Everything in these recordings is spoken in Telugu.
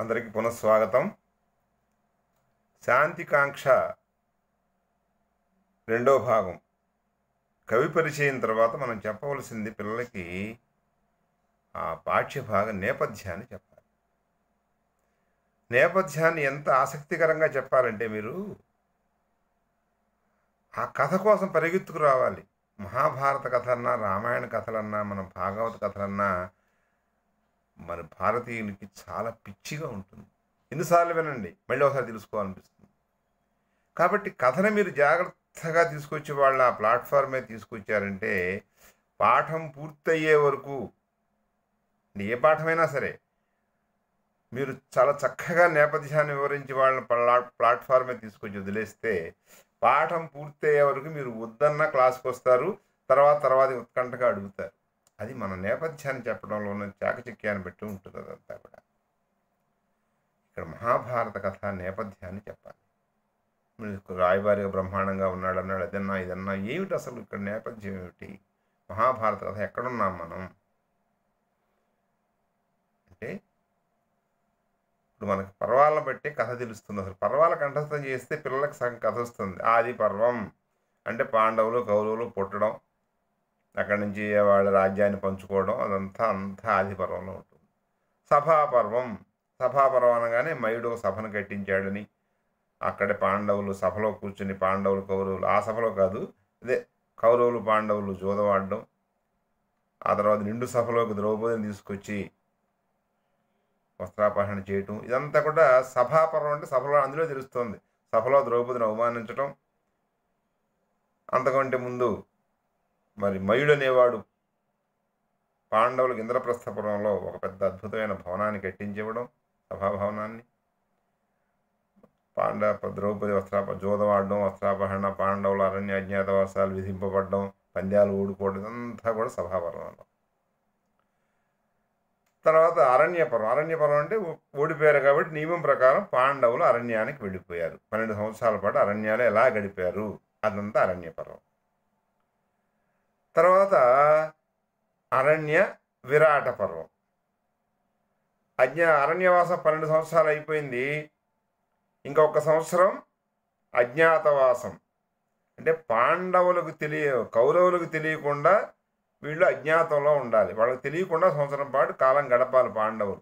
అందరికీ పునఃస్వాగతం. శాంతి కాంక్ష రెండో భాగం. కవి పరిచయం తర్వాత మనం చెప్పవలసింది పిల్లలకి ఆ పాఠ్యభాగ నేపథ్యాన్ని చెప్పాలి. నేపథ్యాన్ని ఎంత ఆసక్తికరంగా చెప్పాలంటే మీరు ఆ కథ కోసం పరిగెత్తుకు రావాలి. మహాభారత కథలన్నా, రామాయణ కథలన్నా, మన భాగవత కథలన్నా మన భారతీయులకి చాలా పిచ్చిగా ఉంటుంది. ఎన్నిసార్లు వినండి, మళ్ళీ ఒకసారి తెలుసుకోవాలనిపిస్తుంది. కాబట్టి కథను మీరు జాగ్రత్తగా తీసుకొచ్చి వాళ్ళ ఆ ప్లాట్ఫామ్ మీద తీసుకొచ్చారంటే పాఠం పూర్తయ్యే వరకు, ఏ పాఠమైనా సరే, మీరు చాలా చక్కగా నేపథ్యాన్ని వివరించి వాళ్ళని ప్లాట్ఫామ్ మీద తీసుకొచ్చి వదిలేస్తే పాఠం పూర్తయ్యే వరకు మీరు వద్దన్న క్లాస్కి వస్తారు. తర్వాత ఉత్కంఠగా అడుగుతారు. అది మన నేపథ్యాన్ని చెప్పడంలో ఉన్న చాకచక్యాన్ని బట్టి ఉంటుంది. అదంతా కూడా ఇక్కడ మహాభారత కథ నేపథ్యాన్ని చెప్పాలి. మీరు రాయబారిగా బ్రహ్మాండంగా ఉన్నాడు అన్నాడు, ఇదన్నా ఏమిటి అసలు ఇక్కడ నేపథ్యం ఏమిటి? మహాభారత కథ ఎక్కడున్నాం మనం అంటే ఇప్పుడు మనకు పర్వాలను బట్టి కథ తెలుస్తుంది. అసలు పర్వాల కంఠస్థం చేస్తే పిల్లలకు సగం కథ వస్తుంది. ఆది పర్వం అంటే పాండవులు కౌరవులు పుట్టడం, అక్కడి నుంచి వాళ్ళ రాజ్యాన్ని పంచుకోవడం, అంతా ఆది పర్వంలో ఉంటుంది. సభాపర్వం అనగానే మయుడు సభను కట్టించాడని, అక్కడే పాండవులు సభలో కూర్చుని పాండవులు కౌరవులు, ఆ సభలో కాదు, ఇదే కౌరవులు పాండవులు జోదవాడడం, ఆ తర్వాత నిండు సభలోకి ద్రౌపదిని తీసుకొచ్చి వస్త్రాపహరణ చేయటం, ఇదంతా కూడా సభాపర్వం. అంటే సభలో అందులో తెలుస్తుంది. సభలో ద్రౌపదిని అవమానించడం. అంతకంటే ముందు మరి మయుడు అనేవాడు పాండవులకు ఇంద్రప్రస్థపురంలో ఒక పెద్ద అద్భుతమైన భవనాన్ని కట్టించివ్వడం, సభాభవనాన్ని. ద్రౌపది జోదవాడడం, వస్త్రాపహరణ, పాండవుల అరణ్య అజ్ఞాతవాసాలు విధింపబడడం, పంద్యాలు ఓడిపోవడం, ఇదంతా కూడా సభాపర్వంలో. తర్వాత అరణ్యపర్వం అంటే ఓడిపోయారు కాబట్టి నియమం ప్రకారం పాండవులు అరణ్యానికి వెళ్ళిపోయారు. 12 సంవత్సరాల పాటు అరణ్యాలు ఎలా గడిపారు, అదంతా అరణ్యపర్వం. తర్వాత అరణ్య విరాట పర్వం. అరణ్యవాసం 12 సంవత్సరాలు అయిపోయింది. ఇంకొక సంవత్సరం అజ్ఞాతవాసం. అంటే కౌరవులకు తెలియకుండా వీళ్ళు అజ్ఞాతంలో ఉండాలి. వాళ్ళకి తెలియకుండా సంవత్సరం పాటు కాలం గడపాలి పాండవులు.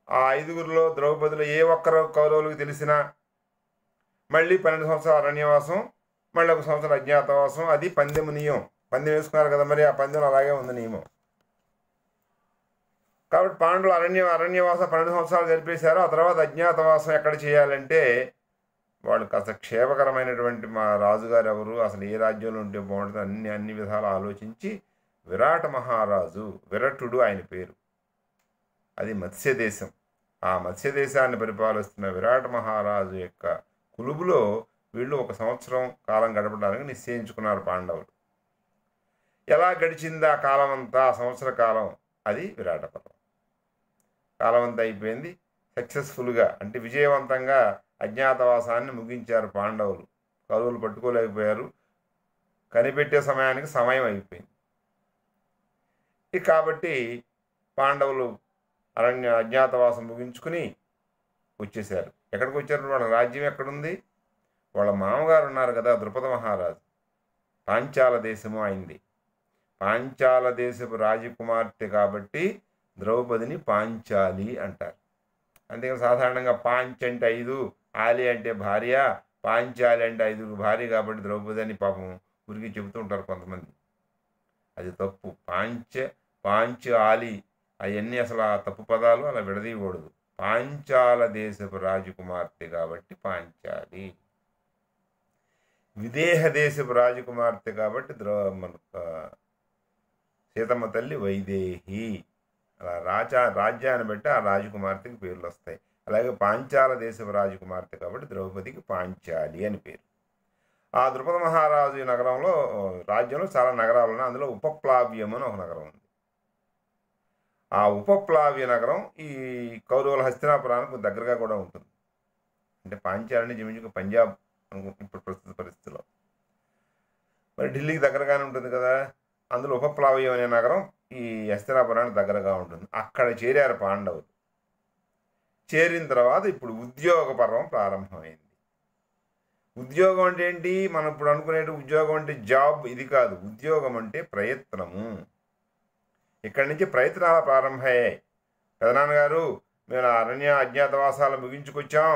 ఆ 5గురిలో ద్రౌపదిలో ఏ ఒక్కరు కౌరవులకు తెలిసినా మళ్ళీ 12 సంవత్సరాలు అరణ్యవాసం, మళ్ళీ ఒక సంవత్సరం అజ్ఞాతవాసం. అది పందెం నియమం. పందెం వేసుకున్నారు కదా, మరి ఆ పందెం అలాగే ఉంది నియమం. కాబట్టి పాండవులు అరణ్యవాసం 12 సంవత్సరాలు గడిపేశారు. ఆ తర్వాత అజ్ఞాతవాసం ఎక్కడ చేయాలంటే వాళ్ళు కాస్త క్షేమకరమైనటువంటి మా రాజుగారు ఎవరు, అసలు ఏ రాజ్యంలో ఉంటే బాగుంటుంది, అన్ని విధాలు ఆలోచించి విరాట మహారాజు, విరటుడు ఆయన పేరు, అది మత్స్యదేశం. ఆ మత్స్యదేశాన్ని పరిపాలిస్తున్న విరాట మహారాజు యొక్క కులుబులో వీళ్ళు ఒక సంవత్సరం కాలం గడపడానికి నిశ్చయించుకున్నారు పాండవులు. ఎలా గడిచింది ఆ కాలం అంతా, ఆ సంవత్సర కాలం, అది విరాట పర్వం. కాలం అంతా అయిపోయింది. సక్సెస్ఫుల్గా అంటే విజయవంతంగా అజ్ఞాతవాసాన్ని ముగించారు పాండవులు. కౌరవులు పట్టుకోలేకపోయారు. కనిపెట్టే సమయానికి సమయం అయిపోయింది. కాబట్టి పాండవులు అజ్ఞాతవాసం ముగించుకుని వచ్చేసారు. ఎక్కడికి వచ్చారు? వాళ్ళ రాజ్యం ఎక్కడుంది? వాళ్ళ మామగారు ఉన్నారు కదా, ద్రుపద మహారాజు. పాంచాల దేశము అయింది. పాంచాల దేశపు రాజకుమార్తె కాబట్టి ద్రౌపదిని పాంచాలి అంటారు. అంతేకాని సాధారణంగా పాంచ్ అంటే 5, ఆలి అంటే భార్య, పాంచాలి అంటే 5 భార్య కాబట్టి ద్రౌపది అని పాపం ఊరికి చెబుతూ ఉంటారు కొంతమంది. అది తప్పు. పాంచ్ ఆలి అవన్నీ అసలు ఆ తప్పు పదాలు, అలా విడదీయకూడదు. పాంచాల దేశపు రాజకుమార్తె కాబట్టి పాంచాలి. విదేహ దేశపు రాజకుమార్తె కాబట్టి సీతమ్మ తల్లి వైదేహి. అలా రాజ్యాన్ని బట్టి ఆ రాజకుమార్తెకి పేర్లు వస్తాయి. అలాగే పాంచాల దేశపు రాజకుమార్తె కాబట్టి ద్రౌపదికి పాంచాలి అని పేరు. ఆ ద్రుపద మహారాజు రాజ్యంలో చాలా నగరాలు ఉన్నాయి. అందులో ఉపప్లావ్యం అని ఒక నగరం ఉంది. ఆ ఉపప్లావ్య నగరం ఈ కౌరవుల హస్తినాపురానికి దగ్గరగా కూడా ఉంటుంది. అంటే పాంచాలని జమించుకు పంజాబ్ ఇప్పుడు ప్రస్తుత పరిస్థితిలో, మరి ఢిల్లీకి దగ్గరగానే ఉంటుంది కదా. అందులో ఉపప్లావ్యం అనే నగరం ఈ హస్తినాపురానికి దగ్గరగా ఉంటుంది. అక్కడ చేరారు పాండవులు. చేరిన తర్వాత ఇప్పుడు ఉద్యోగ పర్వం ప్రారంభమైంది. ఉద్యోగం అంటే ఏంటి? మనం ఇప్పుడు అనుకునేది ఉద్యోగం అంటే జాబ్, ఇది కాదు. ఉద్యోగం అంటే ప్రయత్నము. ఇక్కడి నుంచి ప్రయత్నాలు ప్రారంభమయ్యాయి. పెదనాన్నగారు, మేము అజ్ఞాతవాసాలు ముగించుకొచ్చాం,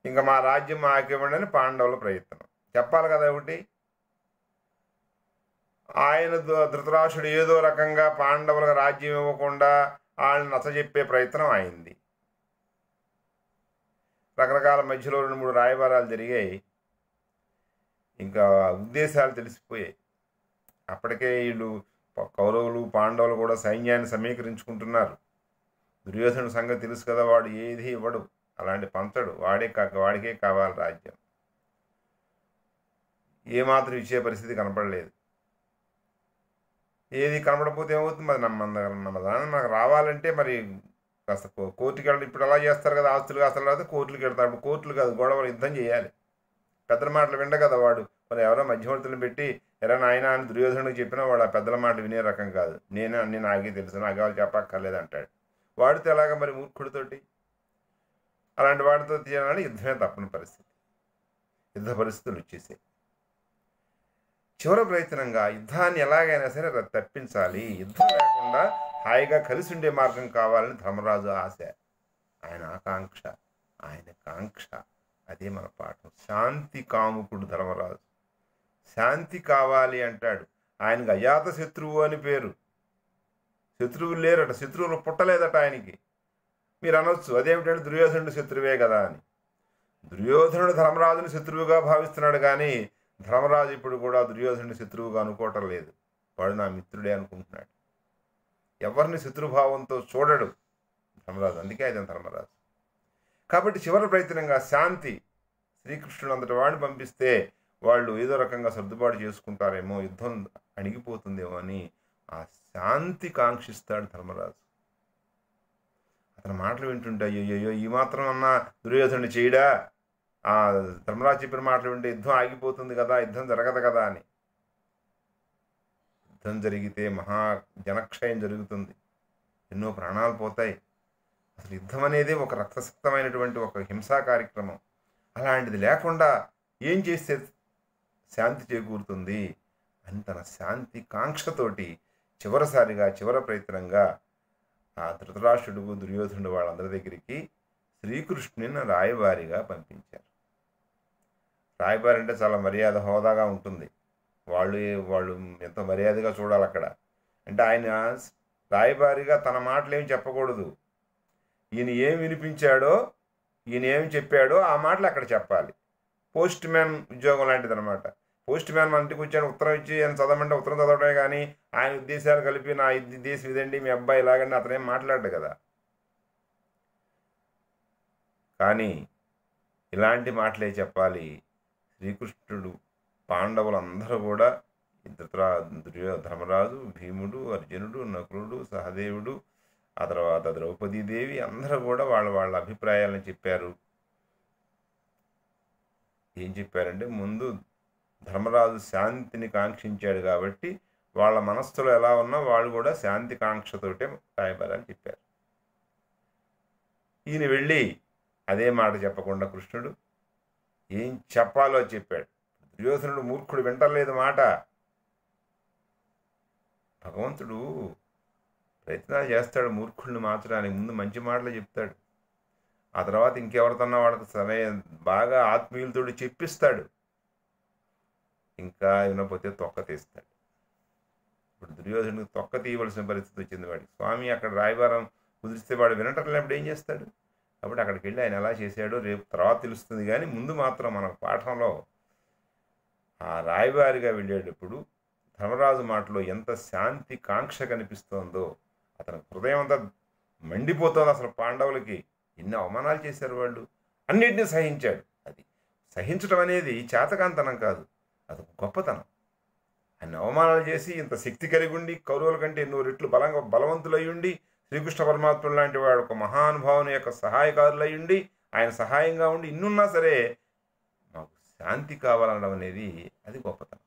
ఇంకా మా రాజ్యం మాకివ్వండి అని పాండవుల ప్రయత్నం. చెప్పాలి కదా ఒకటి. ఆయన ధృతరాష్ట్రుడు ఏదో రకంగా పాండవులకు రాజ్యం ఇవ్వకుండా వాళ్ళని నచ్చజెప్పే ప్రయత్నం అయింది. రకరకాల మధ్యలో 2-3 రాయబారాలు జరిగాయి. ఇంకా ఉద్దేశాలు తెలిసిపోయాయి. అప్పటికే వీళ్ళు కౌరవులు పాండవులు కూడా సైన్యాన్ని సమీకరించుకుంటున్నారు. దుర్యోధనుడి సంగతి తెలుసు కదా, వాడు ఏది ఇవ్వడు, అలాంటి పంచడు, వాడికే కావాలి రాజ్యం. ఏమాత్రం ఇచ్చే పరిస్థితి కనపడలేదు. ఏది కనపడకపోతే ఏమవుతుంది? మరి మన దాన్ని మనకు రావాలంటే మరి కాస్త కోర్టుకి వెళ్ళి, ఇప్పుడు అలా చేస్తారు కదా, ఆస్తులు అసలు రాదు కోర్టులకు వెళ్తారు. ఇప్పుడు కోర్టులు కాదు, గొడవలు, యుద్ధం చేయాలి. పెద్దల మాటలు విండ కదా వాడు. మరి ఎవరో మధ్యవర్తులను పెట్టి ఎరా నాయన అని దుర్యోధనుడికి చెప్పినా వాడు ఆ పెద్దల మాటలు వినే రకం కాదు. నేనే అన్నీ నాకే తెలుసు, నాకు వాళ్ళు చెప్పక్కర్లేదు అంటాడు. వాడితో ఎలాగా మరి మూర్ఖుడితోటి? అలాంటి వాడితో తీయాలని యుద్ధమే తప్పని పరిస్థితి. యుద్ధ పరిస్థితులు వచ్చేసాయి. చివరి ప్రయత్నంగా యుద్ధాన్ని ఎలాగైనా సరే తప్పించాలి, యుద్ధం లేకుండా హాయిగా కలిసి ఉండే మార్గం కావాలని ధర్మరాజు ఆశ, ఆయన ఆకాంక్ష, ఆయన కాంక్ష. అదే మన పాఠం. శాంతి కాముకుడు ధర్మరాజు. శాంతి కావాలి అంటాడు. ఆయనకు అజాత శత్రువు అని పేరు. శత్రువులు లేరట, శత్రువులు పుట్టలేదట ఆయనకి. మీరు అనొచ్చు అదేమిటంటే దుర్యోధనుడు శత్రువే కదా అని. దుర్యోధనుడు ధర్మరాజుని శత్రువుగా భావిస్తున్నాడు, కానీ ధర్మరాజు ఇప్పుడు కూడా దుర్యోధనుడి శత్రువుగా అనుకోవటం లేదు. వాడు నా మిత్రుడే అనుకుంటున్నాడు. ఎవరిని శత్రుభావంతో చూడడు ధర్మరాజు. అందుకే ఆయన ధర్మరాజు. కాబట్టి చివరి ప్రయత్నంగా శాంతి, శ్రీకృష్ణుడు అంతటి వాడిని పంపిస్తే వాళ్ళు ఏదో రకంగా సర్దుబాటు చేసుకుంటారేమో, యుద్ధం అణిగిపోతుందేమో అని ఆ శాంతి కాంక్షిస్తాడు ధర్మరాజు. అతని మాటలు వింటుంటే అయ్యో ఈ మాత్రం అన్నా దుర్యోధనుడు చేయడా? ఆ ధర్మరాజు చెప్పిన మాటలు వింటే యుద్ధం ఆగిపోతుంది కదా, యుద్ధం జరగదు కదా అని. యుద్ధం జరిగితే మహా జనక్షయం జరుగుతుంది, ఎన్నో ప్రాణాలు పోతాయి. అసలు యుద్ధం అనేది ఒక రక్తసిక్తమైనటువంటి ఒక హింసా కార్యక్రమం. అలాంటిది లేకుండా ఏం చేస్తే శాంతి చేకూరుతుంది అని తన శాంతి కాంక్షతోటి చివరి ప్రయత్నంగా ఆ ధృతరాష్ట్రుడు, దుర్యోధనుడు వాళ్ళందరి దగ్గరికి శ్రీకృష్ణుని రాయబారిగా పంపించారు. రాయబారి అంటే చాలా మర్యాద, హోదాగా ఉంటుంది. వాళ్ళు ఎంతో మర్యాదగా చూడాలి అక్కడ. అంటే ఆయన రాయబారిగా తన మాటలు ఏమి చెప్పకూడదు. ఈయన ఏం వినిపించాడో, ఈయన ఏమి చెప్పాడో ఆ మాటలు అక్కడ చెప్పాలి. పోస్ట్ మ్యాన్ ఉద్యోగం లాంటిది అనమాట. పోస్ట్ మ్యాన్ మన ఇంటికి వచ్చాడు, ఉత్తరం ఇచ్చి ఆయన చదవమంటే ఉత్తరం చదవడమే, కానీ ఆయన ఉద్దేశాలు కలిపి నా దేశం ఇదండి, మీ అబ్బాయి ఇలాగండి అతనేం మాట్లాడ్డు కదా. కానీ ఇలాంటి మాటలే చెప్పాలి. శ్రీకృష్ణుడు, పాండవులందరూ కూడా ధర్మరాజు, భీముడు, అర్జునుడు, నకులుడు, సహదేవుడు, ఆ తర్వాత ద్రౌపదీదేవి అందరూ కూడా వాళ్ళ అభిప్రాయాలను చెప్పారు. ఏం చెప్పారంటే, ముందు ధర్మరాజు శాంతిని కాంక్షించాడు కాబట్టి వాళ్ళ మనస్సులో ఎలా ఉన్నా వాళ్ళు కూడా శాంతి కాంక్షతోటే రాయబారని చెప్పారు. ఈయన వెళ్ళి అదే మాట చెప్పకుండా కృష్ణుడు ఏం చెప్పాలో చెప్పాడు. దుర్యోధనుడు మూర్ఖుడు, వింటలేదు మాట. భగవంతుడు ప్రయత్నాలు చేస్తాడు మూర్ఖుడిని మార్చడానికి. ముందు మంచి మాటలు చెప్తాడు, ఆ తర్వాత ఇంకెవరితోన్నా వాడికి సరే బాగా ఆత్మీయులతో చెప్పిస్తాడు. ఇంకా వినకపోతే తొక్క తీస్తాడు. ఇప్పుడు దుర్యోధనుడికి తొక్క తీయవలసిన పరిస్థితి వచ్చింది వాడికి. స్వామి అక్కడ రాయబారం కుదిరిస్తే వాడు వినటం లేనప్పుడు ఏం చేస్తాడు? కాబట్టి అక్కడికి వెళ్ళి ఆయన ఎలా చేశాడో రేపు తర్వాత తెలుస్తుంది. కానీ ముందు మాత్రం మన పాఠంలో ఆ రాయబారిగా వెళ్ళేటప్పుడు ధర్మరాజు మాటలో ఎంత శాంతి కాంక్ష కనిపిస్తోందో, అతని హృదయం అంతా మండిపోతుంది. అసలు పాండవులకి ఎన్ని అవమానాలు చేశారు వాళ్ళు, అన్నిటినీ సహించాడు. అది సహించడం అనేది చేతకాంతనం కాదు, అది గొప్పతనం. ఆయన అవమానాలు చేసి ఇంత శక్తి కలిగి ఉండి, కౌరవుల కంటే ఎన్నో రెట్లు బలవంతులై ఉండి, శ్రీకృష్ణ పరమాత్ముడు లాంటి వాడు ఒక మహానుభావుని యొక్క సహాయకారులై ఉండి, ఆయన సహాయంగా ఉండి ఇన్నున్నా సరే మాకు శాంతి కావాలనడం అనేది అది గొప్పతనం.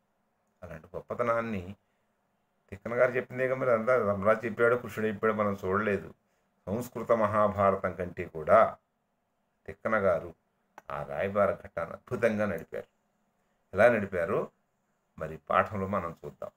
అలాంటి గొప్పతనాన్ని తిక్కన గారు చెప్పిందే కదా, మరి అంతా ధర్మరాజు చెప్పాడు, కృష్ణుడు చెప్పాడు, మనం చూడలేదు. సంస్కృత మహాభారతం కంటే కూడా తిక్కన గారు ఆ రాయబార ఘట్టాన్ని అద్భుతంగా నడిపారు. ఎలా నడిపారో మరి పాఠంలో మనం చూద్దాం.